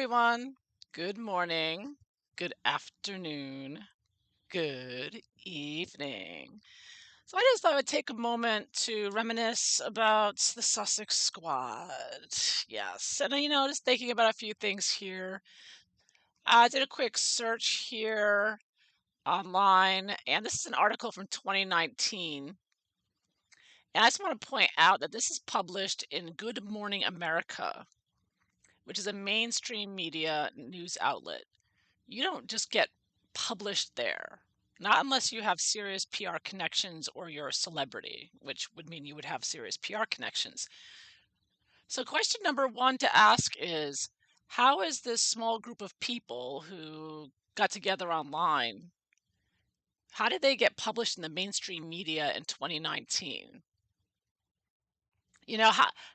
everyone. Good morning, good afternoon, good evening. So, I just thought I would take a moment to reminisce about the Sussex Squad. Yes, and just thinking about a few things here. I did a quick search here online, and this is an article from 2019. And I just want to point out that this is published in Good Morning America, which is a mainstream media news outlet. You don't just get published there. Not unless you have serious PR connections or you're a celebrity, which would mean you would have serious PR connections. So, question number one to ask is, how is this small group of people who got together online, how did they get published in the mainstream media in 2019?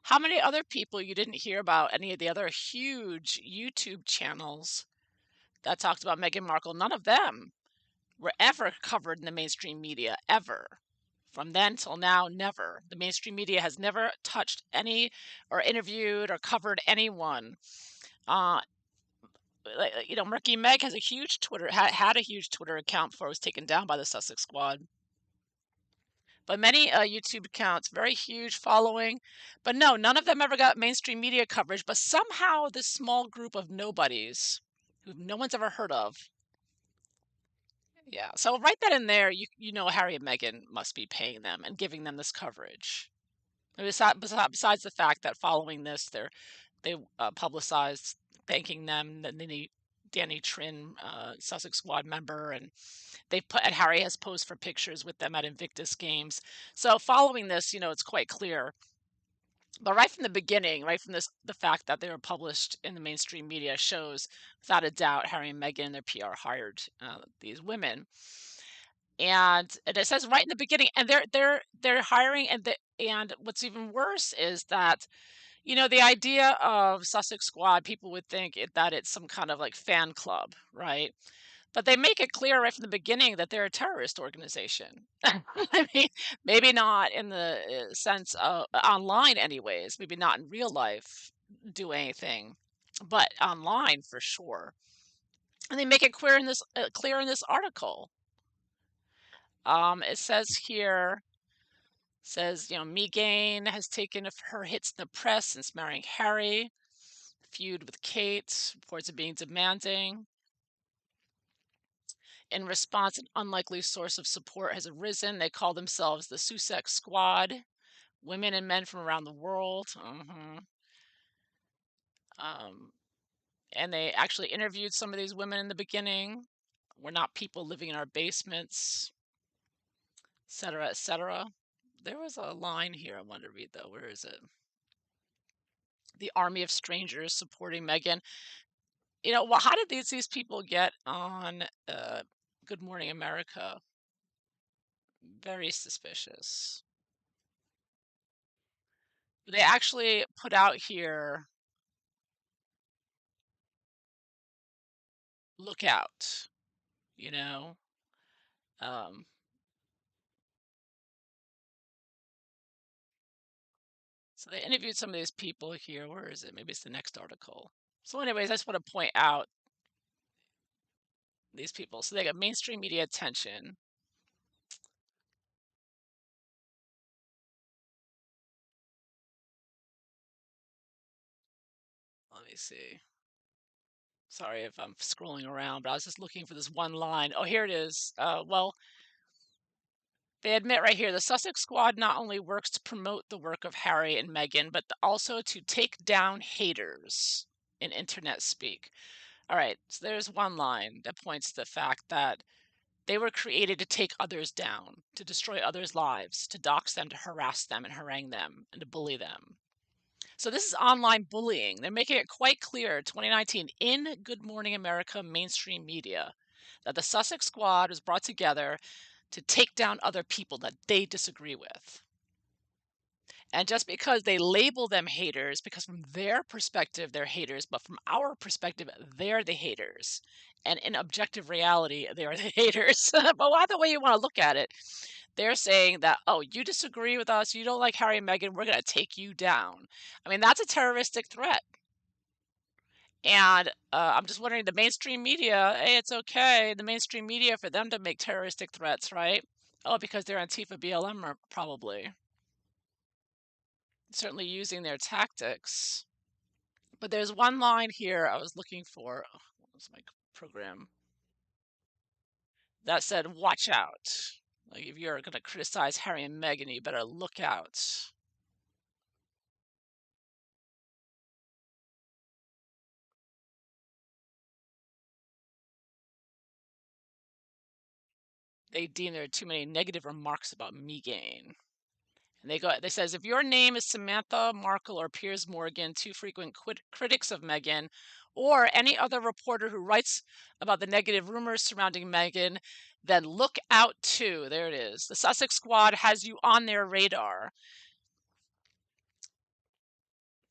How many other people you didn't hear about any of the other huge YouTube channels that talked about Meghan Markle? None of them were ever covered in the mainstream media, ever. From then till now, never. The mainstream media has never touched any or interviewed or covered anyone. Uh, Murky Meg has a huge had a huge Twitter account before it was taken down by the Sussex Squad. But many YouTube accounts, very huge following. But no, none of them ever got mainstream media coverage. But somehow this small group of nobodies who no one's ever heard of. Yeah, so write that in there. You know Harry and Meghan must be paying them and giving them this coverage. And besides the fact that following this, they publicized thanking them, Danny Trin, Sussex Squad member, and and Harry has posed for pictures with them at Invictus Games. So following this, it's quite clear. But right from the beginning, right from the fact that they were published in the mainstream media shows, without a doubt, Harry and Meghan and their PR hired these women. And it says right in the beginning, and they're hiring, and what's even worse is that the idea of Sussex Squad, people would think that it's some kind of like fan club, right? But they make it clear right from the beginning that they're a terrorist organization. I mean, maybe not in the sense of online, anyways. Maybe not in real life do anything, but online for sure. And they make it clear in this article. It says, Meghan has taken her hits in the press since marrying Harry, feud with Kate, reports of being demanding. In response, an unlikely source of support has arisen. They call themselves the Sussex Squad, women and men from around the world. And they actually interviewed some of these women in the beginning. We're not people living in our basements, etc., etc. There was a line here I wanted to read, though. Where is it? The army of strangers supporting Meghan. Well, how did these people get on Good Morning America? Very suspicious. They actually put out here, look out, you know. Um, so they interviewed some of these people here. Where is it? Maybe it's the next article. So, anyways, I just want to point out these people. So they got mainstream media attention. Let me see. Sorry if I'm scrolling around, but I was just looking for this one line. Oh, here it is. Well, they admit right here the Sussex Squad not only works to promote the work of Harry and Meghan, but also to take down haters in internet speak. All right, so there's one line that points to the fact that they were created to take others down, to destroy others' lives, to dox them, to harass them and harangue them, and to bully them. So this is online bullying. They're making it quite clear, 2019, in Good Morning America mainstream media, that the Sussex Squad was brought together to take down other people that they disagree with. And just because they label them haters, because from their perspective, they're haters, but from our perspective, they're the haters. And in objective reality, they are the haters. But either way you want to look at it, they're saying that, oh, you disagree with us, you don't like Harry and Meghan, we're going to take you down. I mean, that's a terroristic threat. And I'm just wondering, the mainstream media, hey, it's okay, the mainstream media, for them to make terroristic threats, right? Oh, because they're Antifa BLM, probably. Certainly using their tactics. But there's one line here I was looking for. Oh, what was my program? That said, watch out. Like, if you're going to criticize Harry and Meghan, you better look out. They deem there are too many negative remarks about Meghan. And they says, if your name is Samantha Markle or Piers Morgan, two frequent critics of Meghan, or any other reporter who writes about the negative rumors surrounding Meghan, then look out too. There it is. The Sussex Squad has you on their radar.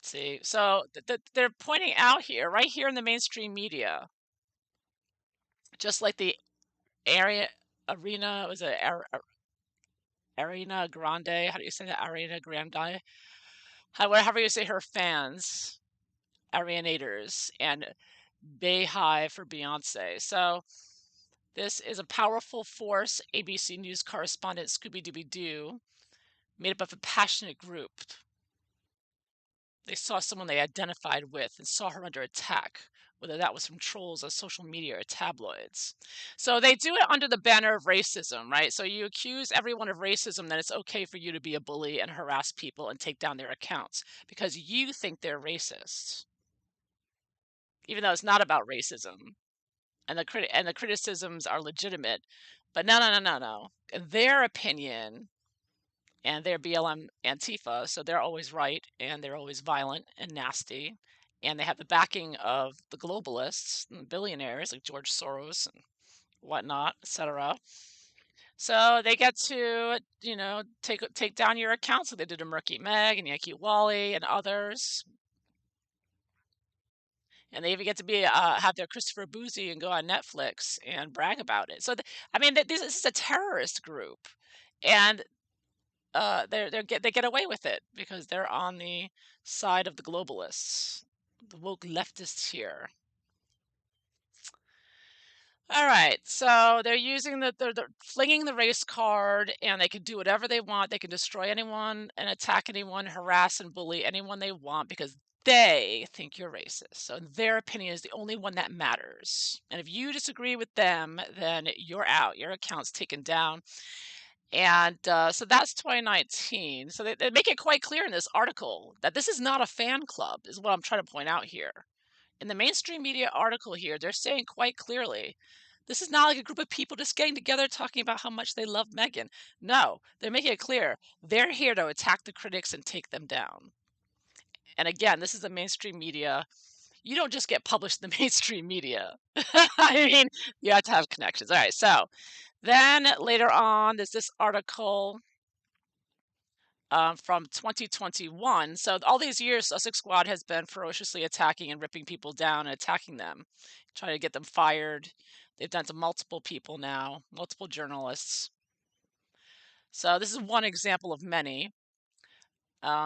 See, so they're pointing out here, right here in the mainstream media, just like the area arena, was it Arena Grande? How do you say that? Arena Grande? However you say her fans, Arianators, and Beehive for Beyonce. So this is a powerful force, ABC News correspondent Scooby Dooby Doo, made up of a passionate group. They saw someone they identified with and saw her under attack, whether that was from trolls on social media or tabloids. So they do it under the banner of racism, right? So you accuse everyone of racism, then it's okay for you to be a bully and harass people and take down their accounts because you think they're racist, even though it's not about racism. And the criticisms are legitimate. But no, no, no, no, no. In their opinion, and they're BLM Antifa, so they're always right and they're always violent and nasty. And they have the backing of the globalists and billionaires like George Soros and whatnot, etc. So they get to, take down your accounts. So they did to Murky Meg and Yankee Wally and others. And they even get to be have their Christopher Boozy and go on Netflix and brag about it. So I mean, this is a terrorist group, and they get away with it because they're on the side of the globalists, the woke leftists here. All right, so they're using they're flinging the race card, and they can do whatever they want. They can destroy anyone and attack anyone, harass and bully anyone they want because they think you're racist. So their opinion is the only one that matters. And if you disagree with them, then you're out. Your account's taken down. And so that's 2019. So they make it quite clear in this article that this is not a fan club, is what I'm trying to point out here. In the mainstream media article here, they're saying quite clearly, this is not like a group of people just getting together talking about how much they love Meghan. No, they're making it clear they're here to attack the critics and take them down. And again, this is the mainstream media. You don't just get published in the mainstream media. I mean, you have to have connections. All right, so then later on, there's this article from 2021. So all these years, Sussex Squad has been ferociously attacking and ripping people down and attacking them, trying to get them fired. They've done to multiple people now, multiple journalists. So this is one example of many.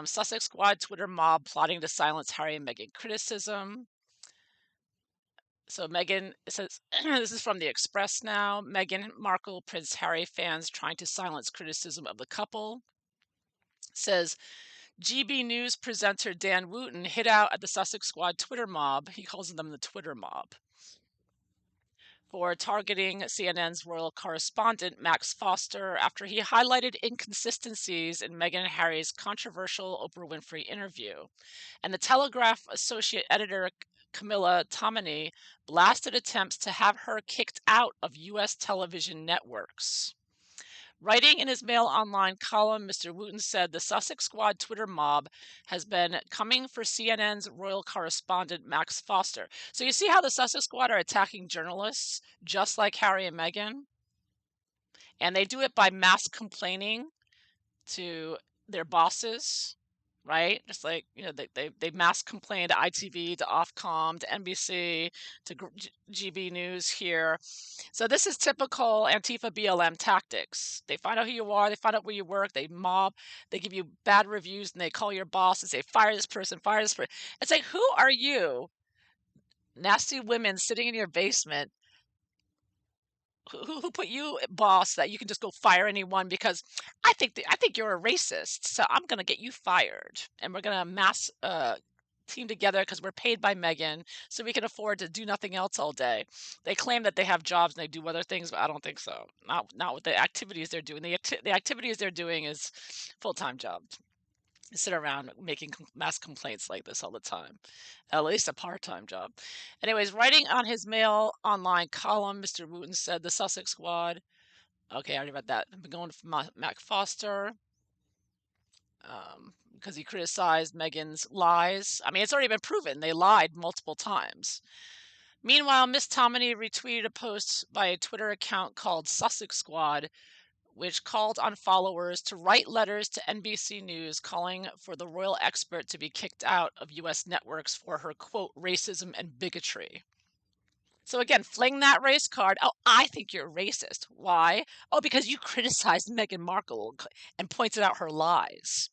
Sussex Squad Twitter mob plotting to silence Harry and Meghan criticism. So Meghan says, this is from the Express now. Meghan Markle, Prince Harry fans trying to silence criticism of the couple. Says GB News presenter Dan Wooten hit out at the Sussex Squad Twitter mob. He calls them the Twitter mob for targeting CNN's royal correspondent Max Foster after he highlighted inconsistencies in Meghan and Harry's controversial Oprah Winfrey interview. And the Telegraph associate editor Camilla Tominey blasted attempts to have her kicked out of U.S. television networks. Writing in his Mail Online column, Mr. Wooten said the Sussex Squad Twitter mob has been coming for CNN's royal correspondent Max Foster. So you see how the Sussex Squad are attacking journalists just like Harry and Meghan? And they do it by mass complaining to their bosses, right? Just like, they mass complain to ITV, to Ofcom, to NBC, to GB News here. So this is typical Antifa BLM tactics. They find out who you are, they find out where you work, they mob, they give you bad reviews, and they call your boss and say, fire this person, fire this person. It's like, who are you Nasty women sitting in your basement. Who put you, boss, that you can just go fire anyone because I think you're a racist, so I'm gonna get you fired, and we're gonna mass team together because we're paid by Megan, so we can afford to do nothing else all day. They claim that they have jobs and they do other things, but I don't think so. Not with the activities they're doing. The activities they're doing is full-time jobs. They sit around making mass complaints like this all the time. At least a part-time job. Anyways, writing on his Mail Online column, Mr. Wooten said the Sussex Squad. Okay, I already read that. I've been going from Mac Foster because he criticized Meghan's lies. I mean, it's already been proven they lied multiple times. Meanwhile, Miss Tominey retweeted a post by a Twitter account called Sussex Squad, which called on followers to write letters to NBC News calling for the royal expert to be kicked out of U.S. networks for her, quote, racism and bigotry. So again, fling that race card. Oh, I think you're racist. Why? Oh, because you criticized Meghan Markle and pointed out her lies.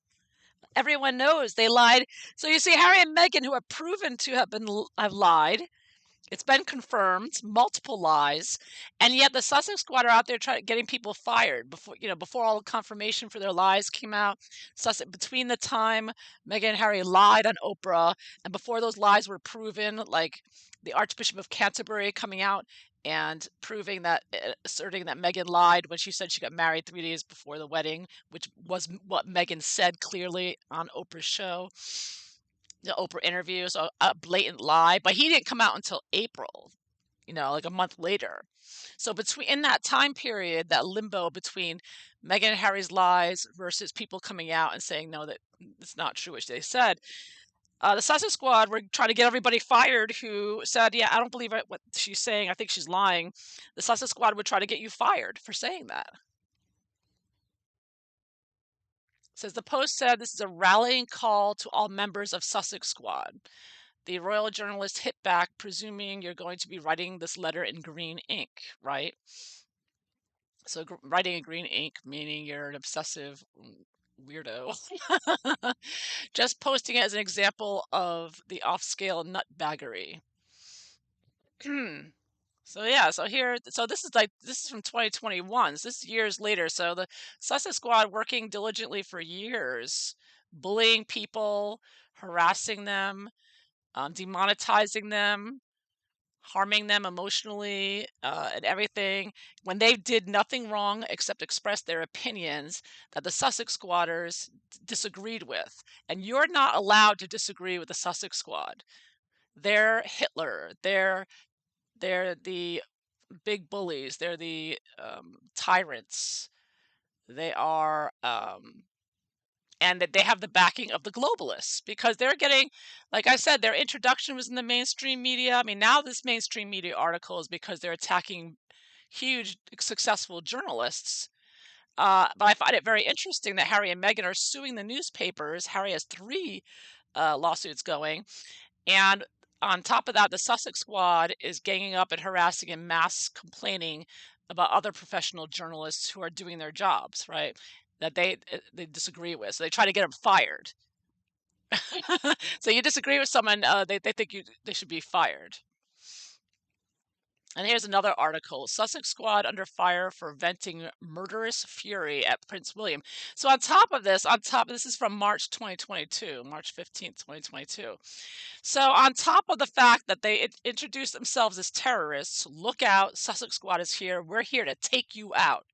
Everyone knows they lied. So you see, Harry and Meghan, who are proven to have lied, it's been confirmed, multiple lies, and yet the Sussex Squad are out there getting people fired before all the confirmation for their lies came out. Between the time Meghan and Harry lied on Oprah and before those lies were proven, like the Archbishop of Canterbury coming out and asserting that Meghan lied when she said she got married 3 days before the wedding, which was what Meghan said clearly on Oprah's show, the Oprah interview. So a blatant lie, but he didn't come out until April, like a month later. So in that time period, that limbo between Meghan and Harry's lies versus people coming out and saying no, that it's not true, which they said, the Sussex Squad were trying to get everybody fired who said, yeah, I don't believe what she's saying. I think she's lying. The Sussex Squad would try to get you fired for saying that. Says the Post said this is a rallying call to all members of Sussex Squad. The royal journalist hit back, presuming you're going to be writing this letter in green ink, right? So writing in green ink, meaning you're an obsessive weirdo. Just posting it as an example of the off-scale nutbaggery. So yeah, so this is from 2021. So this is years later. So the Sussex Squad working diligently for years, bullying people, harassing them, demonetizing them, harming them emotionally, and everything, when they did nothing wrong except express their opinions that the Sussex Squatters disagreed with. And you're not allowed to disagree with the Sussex Squad. They're Hitler. They're the big bullies. They're the tyrants. They are, and that they have the backing of the globalists because they're getting, like I said, their introduction was in the mainstream media. I mean, now this mainstream media article is because they're attacking huge, successful journalists. But I find it very interesting that Harry and Meghan are suing the newspapers. Harry has 3 lawsuits going. And on top of that, the Sussex Squad is ganging up and harassing and mass complaining about other professional journalists who are doing their jobs, right? That they disagree with. So they try to get them fired. So you disagree with someone, they think they should be fired. And here's another article. Sussex Squad under fire for venting murderous fury at Prince William. So on top of this is from March 2022, March 15th, 2022. So on top of the fact that they introduced themselves as terrorists, look out, Sussex Squad is here. We're here to take you out.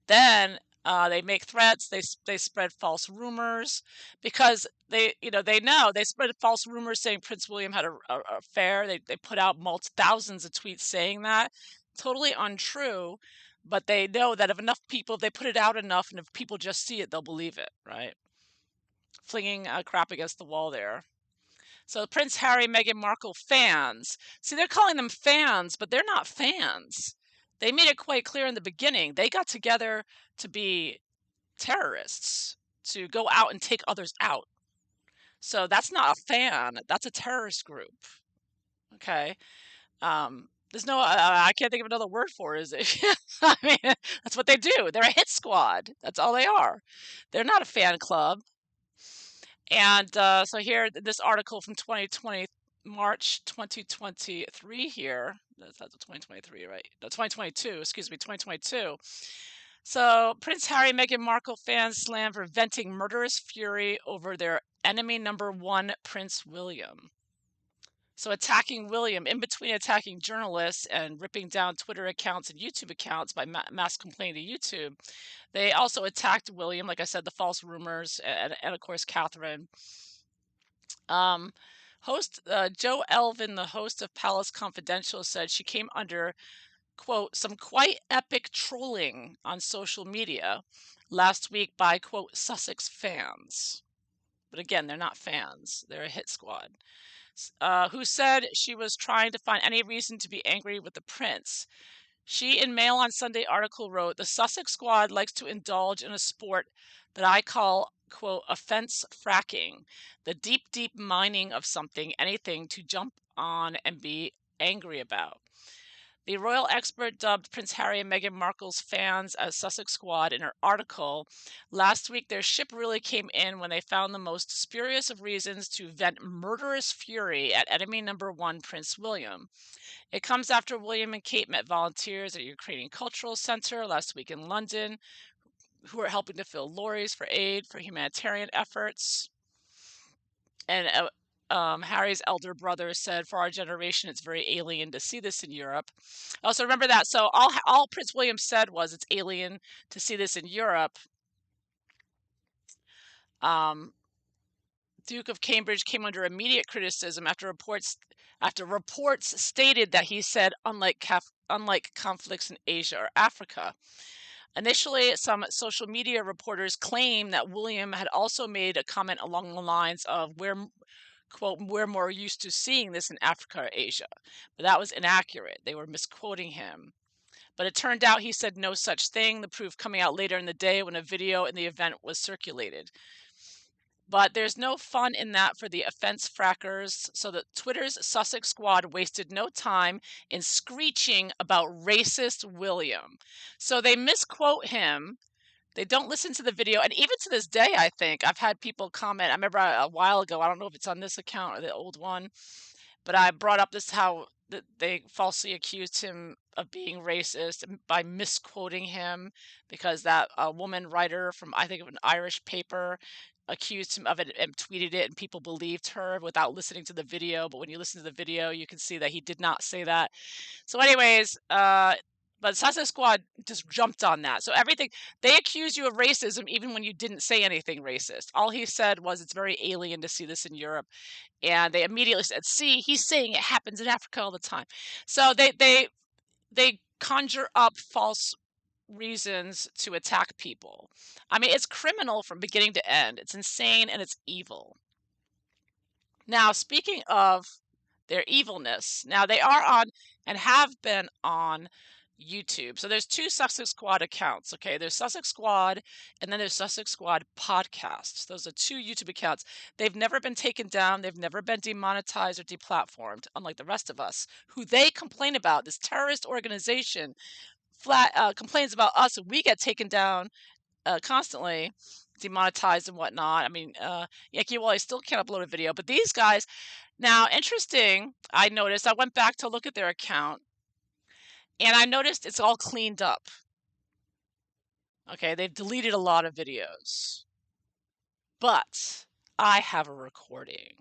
Then they make threats. They spread false rumors because they spread false rumors saying Prince William had a affair. They put out thousands of tweets saying that. Totally untrue. But they know that if they put it out enough, and if people just see it, they'll believe it, right? Flinging crap against the wall there. So Prince Harry, Meghan Markle fans. See, they're calling them fans, but they're not fans. They made it quite clear in the beginning. They got together to be terrorists, to go out and take others out. So that's not a fan. That's a terrorist group. Okay. There's no, I can't think of another word for it, is it? I mean, that's what they do. They're a hit squad. That's all they are. They're not a fan club. And so here, this article from 2020, March 2023 here. That's 2023, right? No, 2022, excuse me, 2022. So, Prince Harry and Meghan Markle fans slammed for venting murderous fury over their enemy number one, Prince William. So, attacking William, in between attacking journalists and ripping down Twitter accounts and YouTube accounts by mass complaining to YouTube, they also attacked William, like I said, the false rumors, and of course, Catherine. Host Joe Elvin, the host of Palace Confidential, said she came under, quote, some quite epic trolling on social media last week by, quote, Sussex fans. But again, they're not fans, they're a hit squad. Who said she was trying to find any reason to be angry with the prince. She, in Mail on Sunday article, wrote, the Sussex Squad likes to indulge in a sport that I call, quote, offense fracking, the deep, deep mining of something, anything to jump on and be angry about. The royal expert dubbed Prince Harry and Meghan Markle's fans as Sussex Squad in her article. Last week, their ship really came in when they found the most spurious of reasons to vent murderous fury at enemy number one, Prince William. It comes after William and Kate met volunteers at a Ukrainian Cultural Center last week in London, who are helping to fill lorries for aid for humanitarian efforts. And Harry's elder brother said, for our generation, it's very alien to see this in Europe. Also, remember that. So all Prince William said was it's alien to see this in Europe. Duke of Cambridge came under immediate criticism after reports stated that he said unlike conflicts in Asia or Africa. Initially, some social media reporters claimed that William had also made a comment along the lines of quote, we're more used to seeing this in Africa or Asia. But that was inaccurate. They were misquoting him. But it turned out he said no such thing, the proof coming out later in the day when a video in the event was circulated. But there's no fun in that for the offense frackers, so that Twitter's Sussex Squad wasted no time in screeching about racist William. So they misquote him. They don't listen to the video. And even to this day, I think, I've had people comment. I remember a while ago, I don't know if it's on this account or the old one, but I brought up this how they falsely accused him of being racist by misquoting him because that woman writer from, I think, of an Irish paper accused him of it and tweeted it, and people believed her without listening to the video. But when you listen to the video, you can see that he did not say that. So anyways, but Sussex Squad just jumped on that. So everything, they accuse you of racism even when you didn't say anything racist. All he said was it's very alien to see this in Europe. And they immediately said, see, he's saying it happens in Africa all the time. So they conjure up false reasons to attack people. I mean, it's criminal from beginning to end. It's insane and it's evil. Now, speaking of their evilness, now they are on and have been on YouTube. So there's two Sussex Squad accounts, okay? There's Sussex Squad and then there's Sussex Squad Podcasts. Those are two YouTube accounts. They've never been taken down. They've never been demonetized or deplatformed, unlike the rest of us, who they complain about. This terrorist organization complains about us, and we get taken down constantly, demonetized and whatnot. I mean, Yankee Wally still can't upload a video, but these guys, now interesting, I noticed, I went back to look at their account, and I noticed it's all cleaned up. Okay, they've deleted a lot of videos, but I have a recording.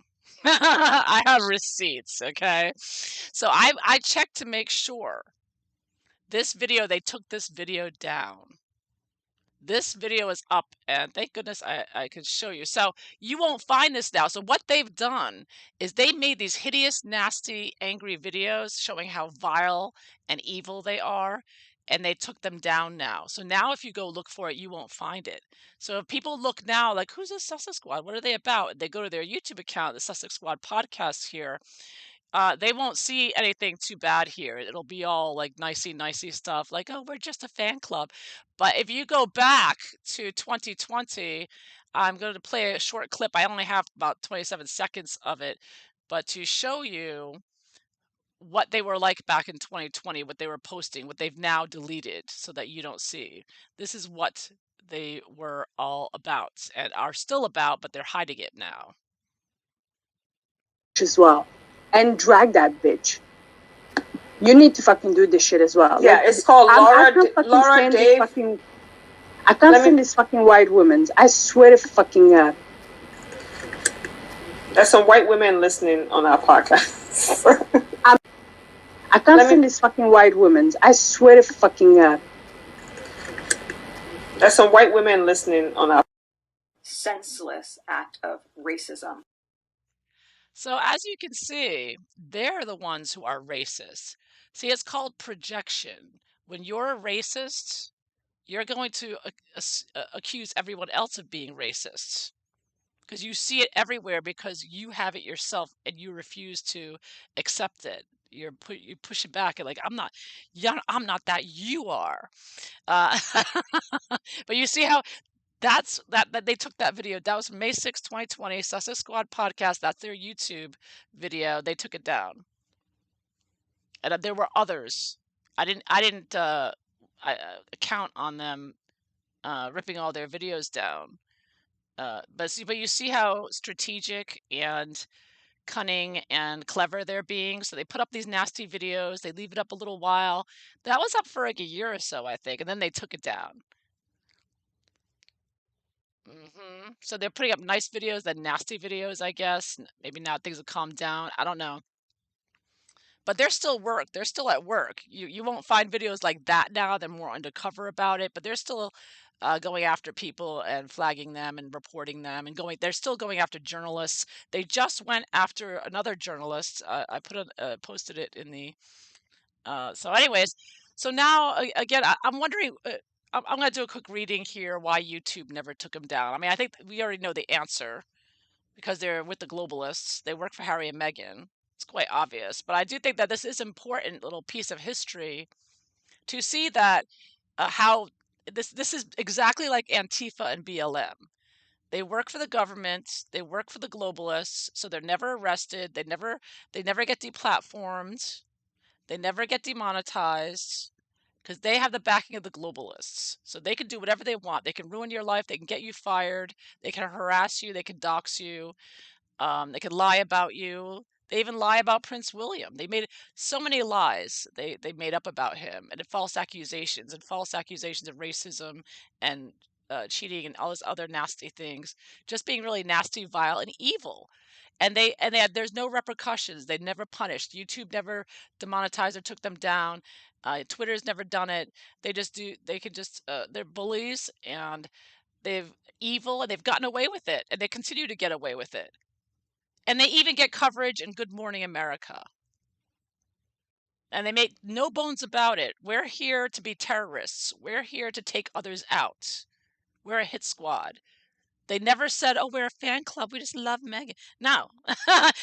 I have receipts, okay? So I checked to make sure. This video, they took this video down. This video is up, and thank goodness I can show you. So you won't find this now. So what they've done is they made these hideous, nasty, angry videos showing how vile and evil they are, and they took them down now. So now if you go look for it, you won't find it. So if people look now, like, who's this Sussex Squad? What are they about? And they go to their YouTube account, the Sussex Squad podcast here. They won't see anything too bad here. It'll be all like nicey stuff, like, oh, we're just a fan club. But if you go back to 2020, I'm going to play a short clip. I only have about 27 seconds of it, but to show you what they were like back in 2020, what they were posting, what they've now deleted so that you don't see. This is what they were all about and are still about, but they're hiding it now. As well. and drag that bitch. You need to fucking do this shit as well. Yeah, it's called Laura Dave. I can't stand these fucking white women. I swear to fucking God. There's some white women listening on our podcast. I can't stand these fucking white women. I swear to fucking God. There's some white women listening on our senseless act of racism. So as you can see, they're the ones who are racist. See, it's called projection. When you're a racist, you're going to accuse everyone else of being racist because you see it everywhere because you have it yourself and you refuse to accept it. You push it back and like I'm not that, you are. But you see how that they took that video. That was May 6, 2020, Sussex Squad podcast. That's their YouTube video. They took it down. And there were others. I didn't count on them ripping all their videos down. But you see how strategic and cunning and clever they're being. So they put up these nasty videos. They leave it up a little while. That was up for like a year or so, I think, and then they took it down. So they're putting up nice videos, then nasty videos, I guess. Maybe now things have calmed down. I don't know. But they're still work. They're still at work. You won't find videos like that now. They're more undercover about it, but they're still going after people and flagging them and reporting them and going. They're still going after journalists. They just went after another journalist. I posted it in the. So, anyways, so now again, I'm wondering. I'm going to do a quick reading here why YouTube never took them down. I mean, I think we already know the answer because they're with the globalists. They work for Harry and Meghan. It's quite obvious. But I do think that this is an important little piece of history to see that how this is exactly like Antifa and BLM. They work for the government. They work for the globalists. So they're never arrested. They never get deplatformed. They never get demonetized because they have the backing of the globalists. So they can do whatever they want. They can ruin your life. They can get you fired. They can harass you. They can dox you. They can lie about you. They even lie about Prince William. They made so many lies they made up about him and false accusations of racism and cheating and all those other nasty things. Just being really nasty, vile, and evil. And there's no repercussions. They never punished. YouTube never demonetized or took them down. Twitter's never done it. They just do. They can just. They're bullies and they've evil and they've gotten away with it and they continue to get away with it. And they even get coverage in Good Morning America. And they make no bones about it. We're here to be terrorists. We're here to take others out. We're a hit squad. They never said, oh, we're a fan club. We just love Meghan. No.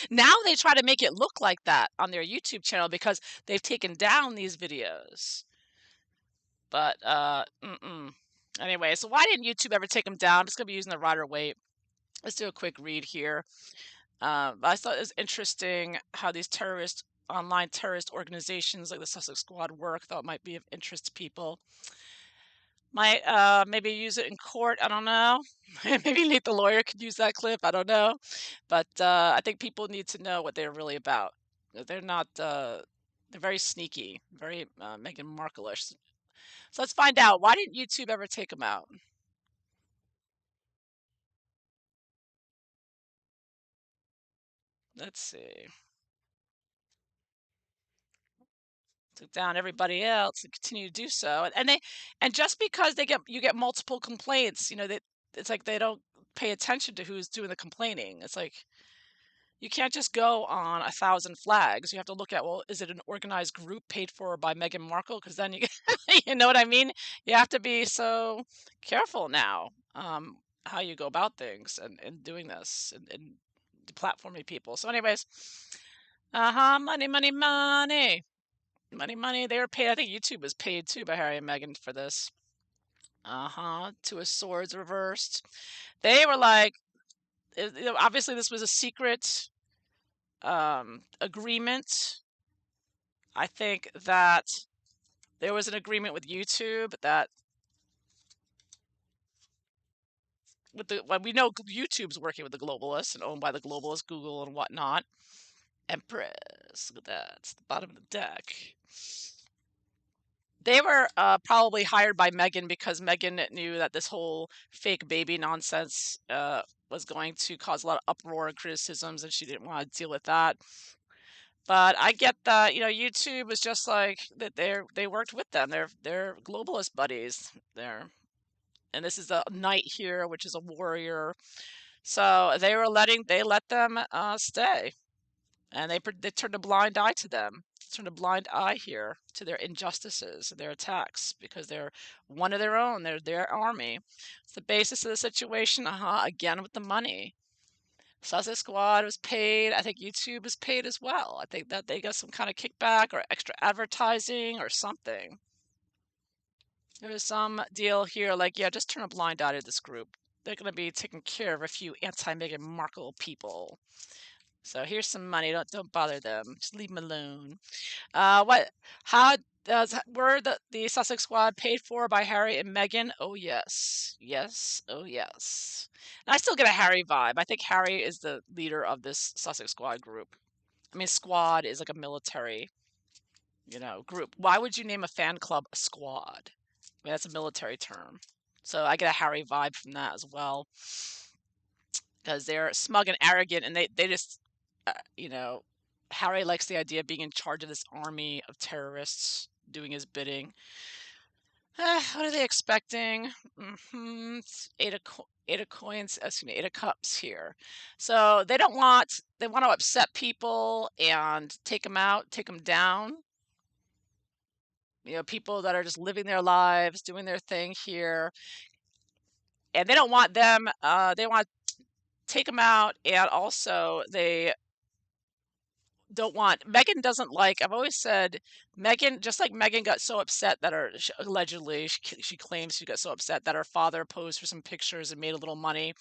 Now they try to make it look like that on their YouTube channel because they've taken down these videos. But, anyway, so why didn't YouTube ever take them down? I'm just going to be using the rider weight. Let's do a quick read here. I thought it was interesting how these online terrorist organizations like the Sussex Squad work. Thought it might be of interest to people. Might maybe use it in court. I don't know. Maybe Nate the lawyer could use that clip. I don't know. But I think people need to know what they're really about. They're not. They're very sneaky, very Meghan Markle-ish. So let's find out. Why didn't YouTube ever take them out? Let's see. Took down everybody else and continue to do so. And just because you get multiple complaints, it's like they don't pay attention to who's doing the complaining. It's like you can't just go on 1,000 flags. You have to look at, well, is it an organized group paid for by Meghan Markle? Because then you know what I mean? You have to be so careful now how you go about things and doing this and platforming people. So anyways, money, money, money. Money. They were paid. I think YouTube was paid too by Harry and Meghan for this. Two of Swords reversed. They were like, obviously this was a secret agreement. I think that there was an agreement with YouTube that we know YouTube's working with the globalists and owned by the globalists, Google and whatnot. Empress. Look at that. It's the bottom of the deck. They were probably hired by Meghan because Meghan knew that this whole fake baby nonsense was going to cause a lot of uproar and criticisms, and she didn't want to deal with that. But I get that, YouTube was just like that. They worked with them. They're globalist buddies. And this is a knight here, which is a warrior. So they let them stay, and they turned a blind eye to them. Turned a blind eye here to their injustices, their attacks, because they're one of their own. They're their army. It's the basis of the situation. Again with the money. Sussex Squad was paid. I think YouTube was paid as well. I think that they got some kind of kickback or extra advertising or something. There's some deal here, like, yeah, just turn a blind eye to this group. They're going to be taking care of a few anti-Meghan Markle people. So here's some money. Don't bother them. Just leave them alone. Were the Sussex Squad paid for by Harry and Meghan? Oh yes. Yes. Oh yes. And I still get a Harry vibe. I think Harry is the leader of this Sussex Squad group. I mean, squad is like a military, group. Why would you name a fan club a squad? I mean, that's a military term. So I get a Harry vibe from that as well, because they're smug and arrogant, and they just, Harry likes the idea of being in charge of this army of terrorists doing his bidding. What are they expecting? Eight of coins, excuse me, 8 of cups here. So they want to upset people and take them out, take them down. People that are just living their lives, doing their thing here. And they don't want them, they want to take them out, and also they don't want Meghan doesn't like. I've always said Meghan, just like Meghan got so upset that allegedly she claims she got so upset that her father posed for some pictures and made a little money.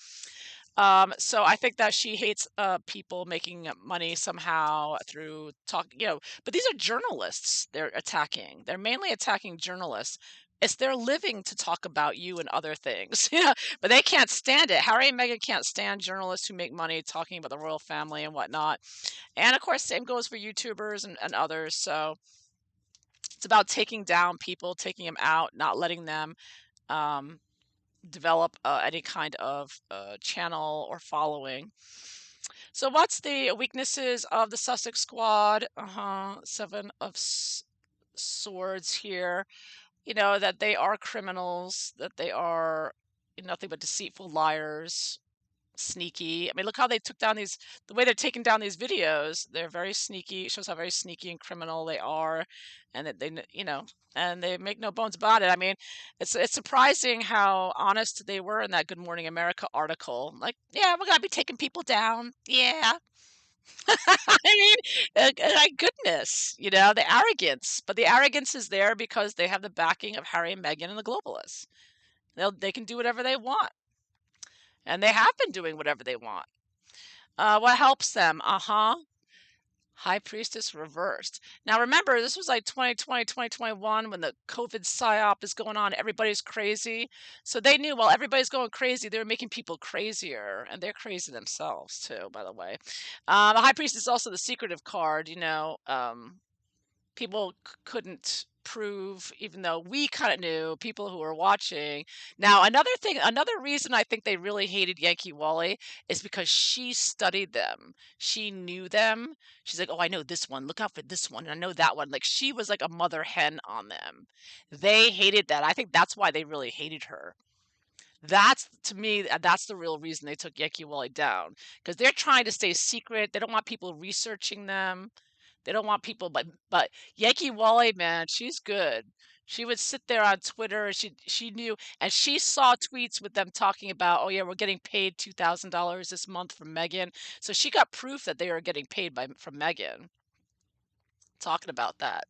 So I think that she hates people making money somehow through talk, but these are journalists they're attacking. They're mainly attacking journalists. It's their living to talk about you and other things. But they can't stand it. Harry and Meghan can't stand journalists who make money talking about the royal family and whatnot. And of course, same goes for YouTubers and others. So it's about taking down people, taking them out, not letting them develop any kind of channel or following. So what's the weaknesses of the Sussex Squad? 7 of Swords here. That they are criminals, that they are nothing but deceitful liars, sneaky. I mean, look how they took down the way they're taking down these videos. They're very sneaky. It shows how very sneaky and criminal they are, and that and they make no bones about it. I mean, it's surprising how honest they were in that Good Morning America article. Like, yeah, we're gonna be taking people down. Yeah. I mean, my goodness, the arrogance. But the arrogance is there because they have the backing of Harry and Meghan and the globalists. They can do whatever they want. And they have been doing whatever they want. What helps them? High Priestess reversed. Now remember, this was like 2020, 2021 when the COVID psyop is going on. Everybody's crazy. So they knew while everybody's going crazy, they were making people crazier. And they're crazy themselves too, by the way. The High Priestess is also the secretive card, people couldn't prove, even though we kind of knew, people who were watching. Now, another reason I think they really hated Yankee Wally is because she studied them. She knew them. She's like, oh, I know this one. Look out for this one. I know that one. Like, she was like a mother hen on them. They hated that. I think that's why they really hated her. To me, that's the real reason they took Yankee Wally down, because they're trying to stay secret. They don't want people researching them. They don't want people, but Yankee Wally, man, she's good. She would sit there on Twitter, and she knew, and she saw tweets with them talking about, oh yeah, we're getting paid $2,000 this month from Meghan. So she got proof that they were getting paid from Meghan. Talking about that.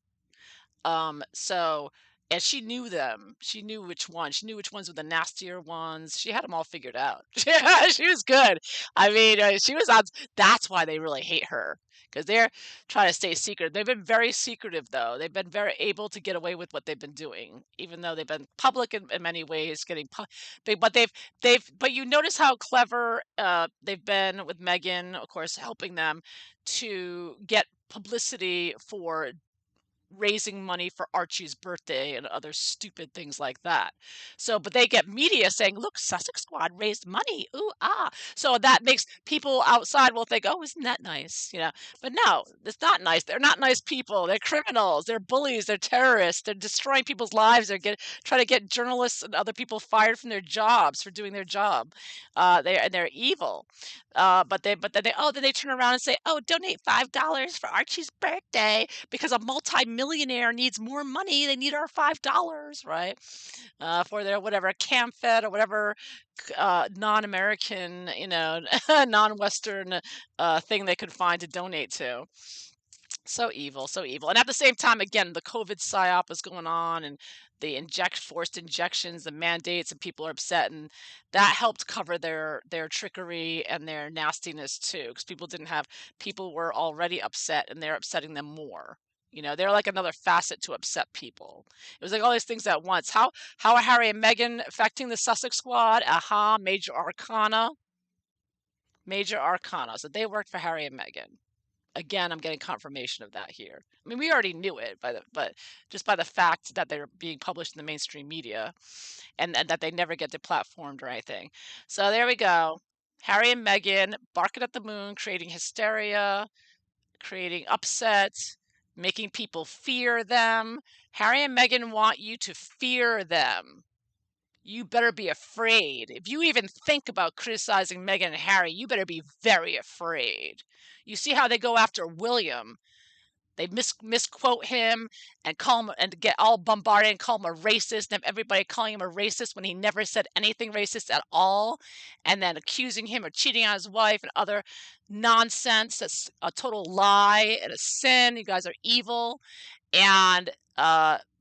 So And she knew them. She knew which ones. She knew which ones were the nastier ones. She had them all figured out. She was good. I mean, she was on. That's why they really hate her, because they're trying to stay secret. They've been very secretive, though. They've been very able to get away with what they've been doing, even though they've been public in many ways, but you notice how clever they've been with Meghan, of course, helping them to get publicity for raising money for Archie's birthday and other stupid things like that. So, but they get media saying, look, Sussex Squad raised money. Ooh, ah. So that makes people outside will think, oh, isn't that nice? But no, it's not nice. They're not nice people. They're criminals. They're bullies. They're terrorists. They're destroying people's lives. Trying to get journalists and other people fired from their jobs for doing their job. They're evil. Then they turn around and say, oh, donate $5 for Archie's birthday because a multi-millionaire needs more money. They need our $5, right? For their whatever cam fed or whatever non-American, non-Western thing they could find to donate to. So evil, so evil. And at the same time, again, the COVID psyop is going on, and the forced injections, the mandates, and people are upset, and that helped cover their trickery and their nastiness too, because people were already upset, and they're upsetting them more. They're like another facet to upset people. It was like all these things at once. How are Harry and Meghan affecting the Sussex Squad? Aha, major arcana. Major arcana. So they worked for Harry and Meghan. Again, I'm getting confirmation of that here. I mean, we already knew it, but just by the fact that they're being published in the mainstream media, and that they never get deplatformed or anything. So there we go. Harry and Meghan barking at the moon, creating hysteria, creating upset, making people fear them. Harry and Meghan want you to fear them. You better be afraid. If you even think about criticizing Meghan and Harry, you better be very afraid. You see how they go after William. They misquote him and call him and get all bombarded and call him a racist, and have everybody calling him a racist when he never said anything racist at all, and then accusing him of cheating on his wife and other nonsense. That's a total lie and a sin. You guys are evil. And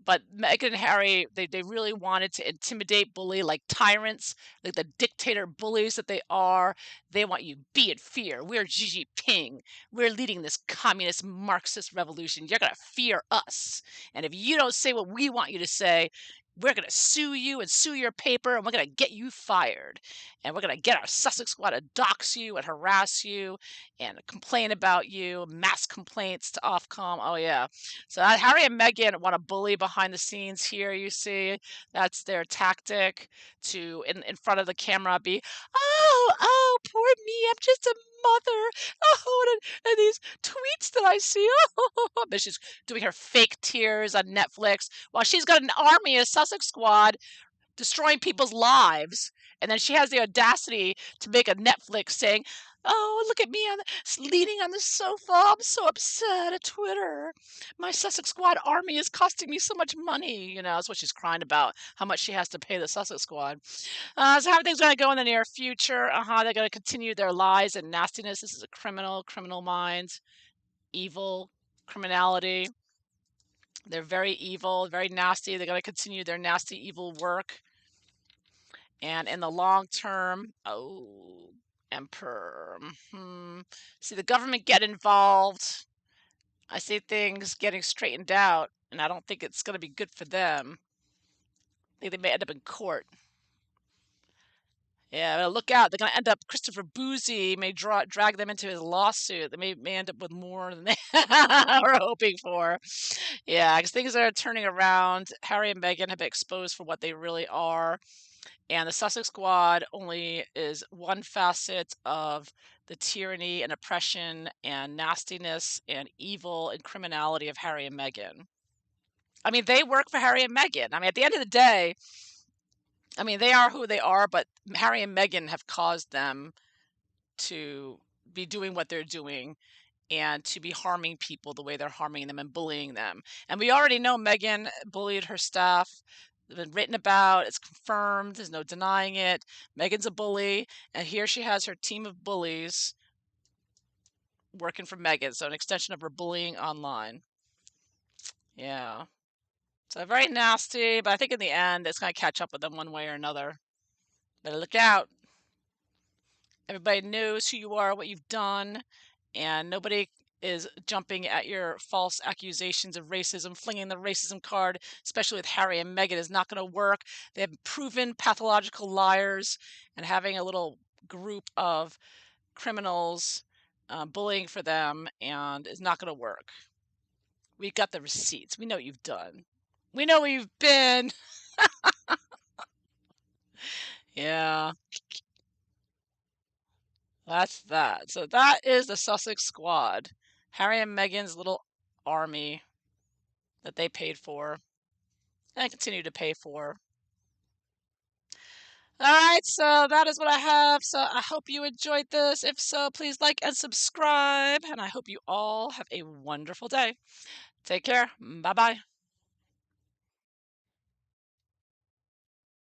but Meghan and Harry, they really wanted to intimidate, bully like tyrants, like the dictator bullies that they are. They want you be in fear. We're Xi Jinping. We're leading this communist Marxist revolution. You're gonna fear us. And if you don't say what we want you to say, we're going to sue you and sue your paper, and we're going to get you fired. And we're going to get our Sussex Squad to dox you and harass you and complain about you, mass complaints to Ofcom. Oh, yeah. So Harry and Meghan want to bully behind the scenes here, you see. That's their tactic to, in front of the camera, be, oh, poor me, I'm just a mother. Oh, and these tweets that I see. Oh, but she's doing her fake tears on Netflix while she's got an army of Sussex Squad destroying people's lives. And then she has the audacity to make a Netflix saying, oh, look at me leaning on the sofa. I'm so upset at Twitter. My Sussex Squad army is costing me so much money. That's what she's crying about, how much she has to pay the Sussex Squad. So how are things going to go in the near future? They're going to continue their lies and nastiness. This is a criminal mind, evil, criminality. They're very evil, very nasty. They're going to continue their nasty, evil work. And in the long term, Emperor. See the government get involved. I see things getting straightened out, and I don't think it's going to be good for them. I think they may end up in court. Yeah, look out. They're going to end up, Christopher Boozy may drag them into his lawsuit. They may end up with more than they were hoping for. Yeah, because things are turning around. Harry and Meghan have been exposed for what they really are. And the Sussex Squad only is one facet of the tyranny and oppression and nastiness and evil and criminality of Harry and Meghan. I mean, they work for Harry and Meghan. I mean, at the end of the day, I mean, they are who they are, but Harry and Meghan have caused them to be doing what they're doing and to be harming people the way they're harming them and bullying them. And we already know Meghan bullied her staff. It's been written about. It's confirmed. There's no denying it. Meghan's a bully, and here she has her team of bullies working for Meghan. So an extension of her bullying online. Yeah. So very nasty, but I think in the end, it's going to catch up with them one way or another. Better look out. Everybody knows who you are, what you've done, and nobody is jumping at your false accusations of racism, flinging the racism card, especially with Harry and Meghan, is not going to work. They have proven pathological liars, and having a little group of criminals bullying for them and is not going to work. We've got the receipts. We know what you've done. We know where you've been. Yeah, that's that. So that is the Sussex Squad. Harry and Meghan's little army that they paid for and continue to pay for. All right, so that is what I have. So I hope you enjoyed this. If so, please like and subscribe. And I hope you all have a wonderful day. Take care. Bye-bye.